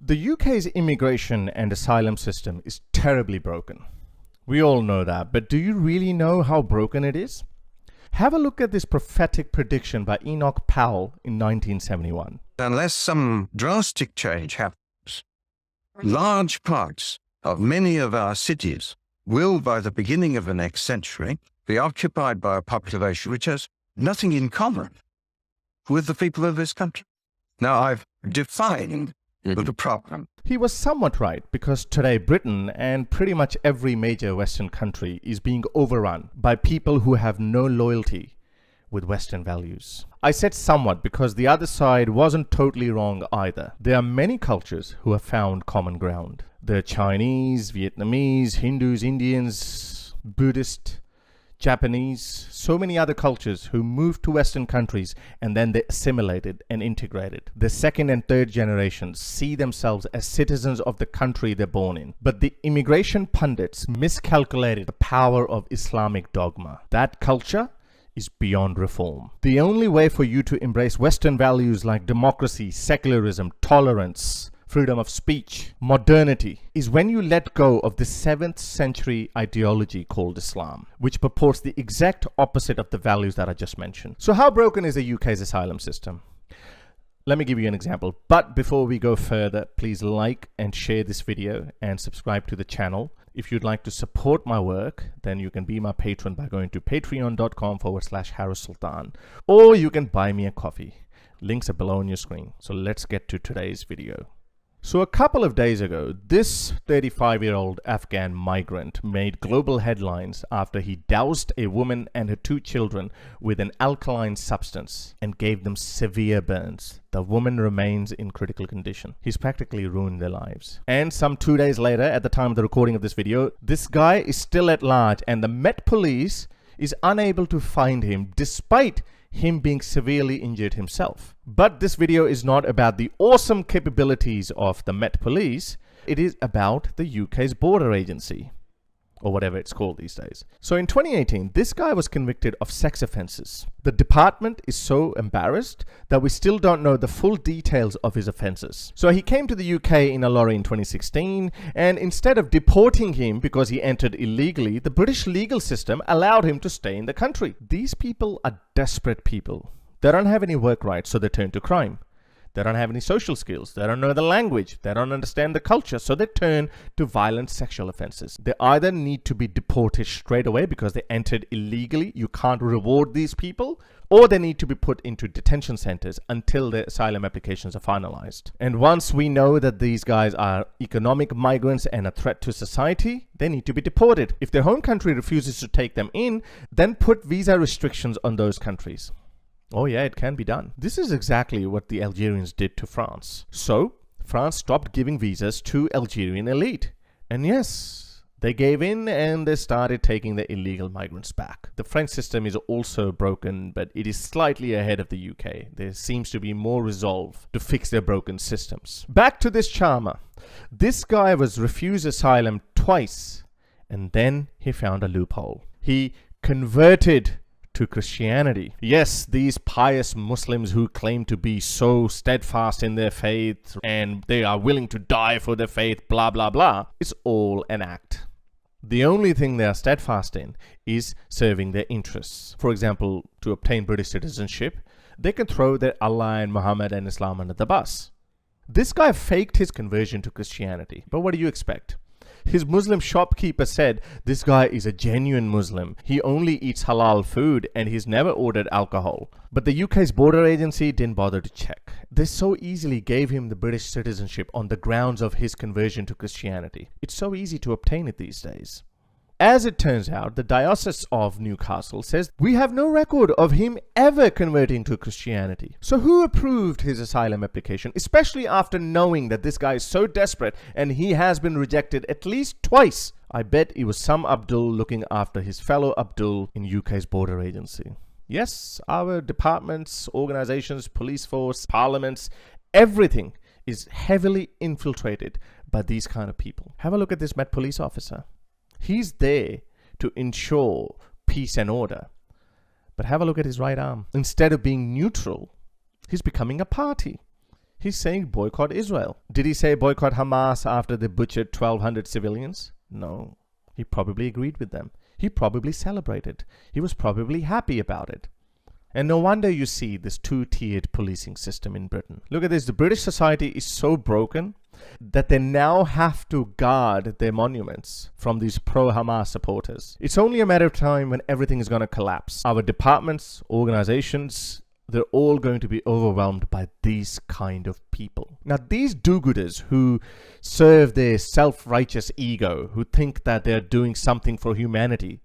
The UK's immigration and asylum system is terribly broken. We all know that, but do you really know how broken it is? Have a look at this prophetic prediction by Enoch Powell in 1971. Unless some drastic change happens, large parts of many of our cities will, by the beginning of the next century, be occupied by a population which has nothing in common with the people of this country. Now, I've defined the problem. He was somewhat right, because today Britain and pretty much every major Western country is being overrun by people who have no loyalty with Western values. I said somewhat because the other side wasn't totally wrong either. There are many cultures who have found common ground. There are Chinese, Vietnamese, Hindus, Indians, Buddhist, Japanese, so many other cultures who moved to Western countries and then they assimilated and integrated. The second and third generations see themselves as citizens of the country they're born in. But the immigration pundits miscalculated the power of Islamic dogma. That culture is beyond reform. The only way for you to embrace Western values like democracy, secularism, tolerance, freedom of speech, modernity, is when you let go of the 7th century ideology called Islam, which purports the exact opposite of the values that I just mentioned. So how broken is the UK's asylum system? Let me give you an example. But before we go further, please like and share this video and subscribe to the channel. If you'd like to support my work, then you can be my patron by going to patreon.com/Sultan, or you can buy me a coffee. Links are below on your screen. So let's get to today's video. So a couple of days ago, this 35-year-old Afghan migrant made global headlines after he doused a woman and her 2 children with an alkaline substance and gave them severe burns. The woman remains in critical condition. He's practically ruined their lives. And some 2 days later, at the time of the recording of this video, this guy is still at large and the Met Police is unable to find him despite him being severely injured himself. But this video is not about the awesome capabilities of the Met Police. It is about the UK's border agency, or whatever it's called these days. So in 2018, this guy was convicted of sex offenses. The department is so embarrassed that we still don't know the full details of his offenses. So he came to the UK in a lorry in 2016, and instead of deporting him because he entered illegally, the British legal system allowed him to stay in the country. These people are desperate people. They don't have any work rights, so they turn to crime. They don't have any social skills. They don't know the language. They don't understand the culture. So they turn to violent sexual offenses. They either need to be deported straight away because they entered illegally. You can't reward these people. Or they need to be put into detention centers until their asylum applications are finalized. And once we know that these guys are economic migrants and a threat to society, they need to be deported. If their home country refuses to take them in, then put visa restrictions on those countries. Oh yeah, it can be done. This is exactly what the Algerians did to France. So, France stopped giving visas to Algerian elite. And yes, they gave in and they started taking the illegal migrants back. The French system is also broken, but it is slightly ahead of the UK. There seems to be more resolve to fix their broken systems. Back to this charmer. This guy was refused asylum twice, and then he found a loophole. He converted to Christianity. Yes, these pious Muslims who claim to be so steadfast in their faith and they are willing to die for their faith, blah blah blah, it's all an act. The only thing they are steadfast in is serving their interests. For example, to obtain British citizenship, they can throw their Allah and Muhammad and Islam under the bus. This guy faked his conversion to Christianity, but what do you expect? His Muslim shopkeeper said this guy is a genuine Muslim. He only eats halal food and he's never ordered alcohol. But the UK's border agency didn't bother to check. They so easily gave him the British citizenship on the grounds of his conversion to Christianity. It's so easy to obtain it these days. As it turns out, the diocese of Newcastle says we have no record of him ever converting to Christianity. So who approved his asylum application, especially after knowing that this guy is so desperate and he has been rejected at least twice? I bet it was some Abdul looking after his fellow Abdul in UK's border agency. Yes, our departments, organizations, police force, parliaments, everything is heavily infiltrated by these kind of people. Have a look at this Met Police officer. He's there to ensure peace and order. But have a look at his right arm. Instead of being neutral, he's becoming a party. He's saying boycott Israel. Did he say boycott Hamas after they butchered 1,200 civilians? No. He probably agreed with them. He probably celebrated. He was probably happy about it. And no wonder you see this two-tiered policing system in Britain. Look at this. The British society is so broken that they now have to guard their monuments from these pro-Hamas supporters. It's only a matter of time when everything is going to collapse. Our departments, organizations, they're all going to be overwhelmed by these kind of people. Now, these do-gooders who serve their self-righteous ego, who think that they're doing something for humanity,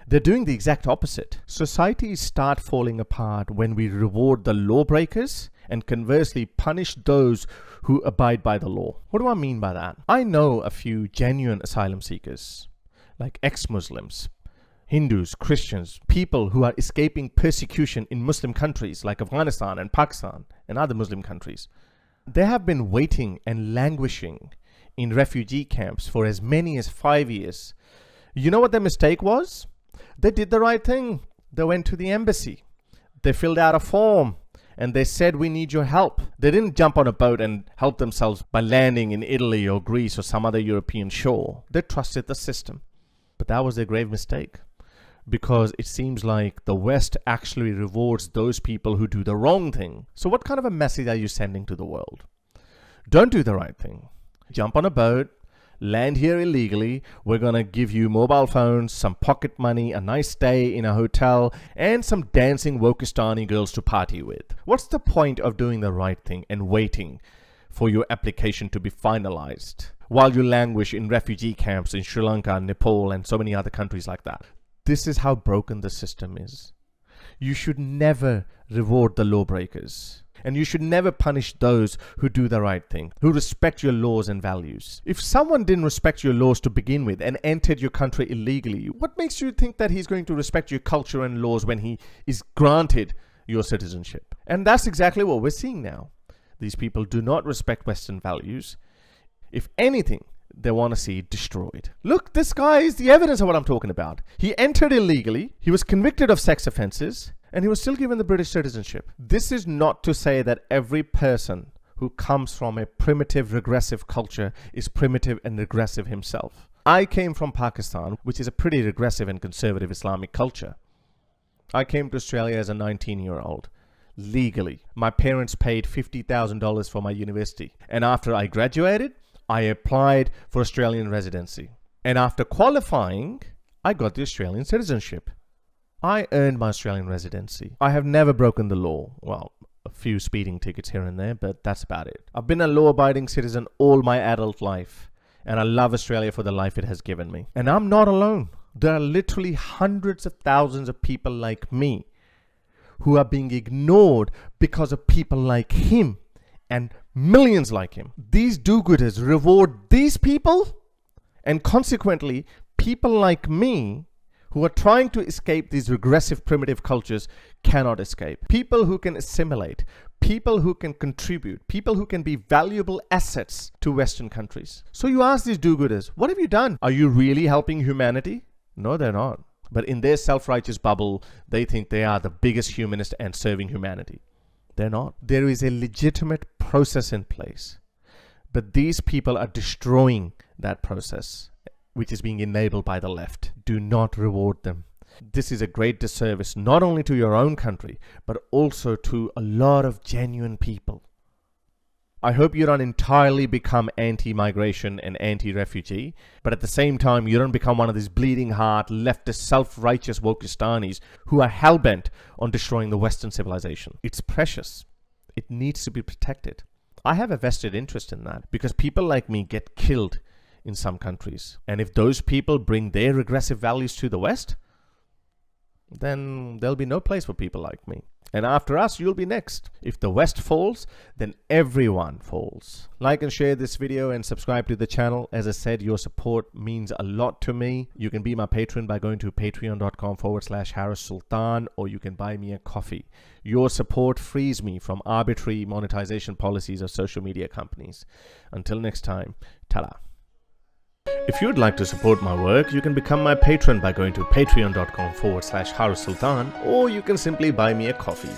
they're doing the exact opposite. Societies start falling apart when we reward the lawbreakers and conversely punish those who abide by the law. What do I mean by that? I know a few genuine asylum seekers, like ex-Muslims, Hindus, Christians, people who are escaping persecution in Muslim countries like Afghanistan and Pakistan and other Muslim countries. They have been waiting and languishing in refugee camps for as many as 5 years. You know what their mistake was? They did the right thing. They went to the embassy. They filled out a form and they said, we need your help. They didn't jump on a boat and help themselves by landing in Italy or Greece or some other European shore. They trusted the system. But that was their grave mistake, because it seems like the West actually rewards those people who do the wrong thing. So what kind of a message are you sending to the world? Don't do the right thing. Jump on a boat, land here illegally. We're going to give you mobile phones, some pocket money, a nice stay in a hotel, and some dancing Wokistani girls to party with. What's the point of doing the right thing and waiting for your application to be finalized while you languish in refugee camps in Sri Lanka, Nepal, and so many other countries like that? This is how broken the system is. You should never reward the lawbreakers. And you should never punish those who do the right thing, who respect your laws and values. If someone didn't respect your laws to begin with and entered your country illegally, what makes you think that he's going to respect your culture and laws when he is granted your citizenship? And that's exactly what we're seeing now. These people do not respect Western values. If anything, they want to see it destroyed. Look, this guy is the evidence of what I'm talking about. He entered illegally, he was convicted of sex offenses, and he was still given the British citizenship. This is not to say that every person who comes from a primitive, regressive culture is primitive and regressive himself. I came from Pakistan, which is a pretty regressive and conservative Islamic culture. I came to Australia as a 19-year-old, legally. My parents paid $50,000 for my university. And after I graduated, I applied for Australian residency. And after qualifying, I got the Australian citizenship. I earned my Australian residency. I have never broken the law. Well, a few speeding tickets here and there, but that's about it. I've been a law-abiding citizen all my adult life, and I love Australia for the life it has given me. And I'm not alone. There are literally hundreds of thousands of people like me who are being ignored because of people like him and millions like him. These do-gooders reward these people, and consequently, people like me who are trying to escape these regressive primitive cultures cannot escape. People who can assimilate, people who can contribute, people who can be valuable assets to Western countries. So you ask these do-gooders, what have you done? Are you really helping humanity? No, they're not. But in their self-righteous bubble, they think they are the biggest humanist and serving humanity. They're not. There is a legitimate process in place, but these people are destroying that process, which is being enabled by the left. Do not reward them. This is a great disservice not only to your own country, but also to a lot of genuine people. I hope you don't entirely become anti-migration and anti-refugee, but at the same time, you don't become one of these bleeding heart, leftist, self-righteous Wokistanis who are hell-bent on destroying the Western civilization. It's precious. It needs to be protected. I have a vested interest in that because people like me get killed in some countries. And if those people bring their regressive values to the West, then there'll be no place for people like me. And after us, you'll be next. If the West falls, then everyone falls. Like and share this video and subscribe to the channel. As I said, your support means a lot to me. You can be my patron by going to patreon.com/Sultan, or you can buy me a coffee. Your support frees me from arbitrary monetization policies of social media companies. Until next time, ta-da. If you'd like to support my work, you can become my patron by going to patreon.com/Sultan, or you can simply buy me a coffee.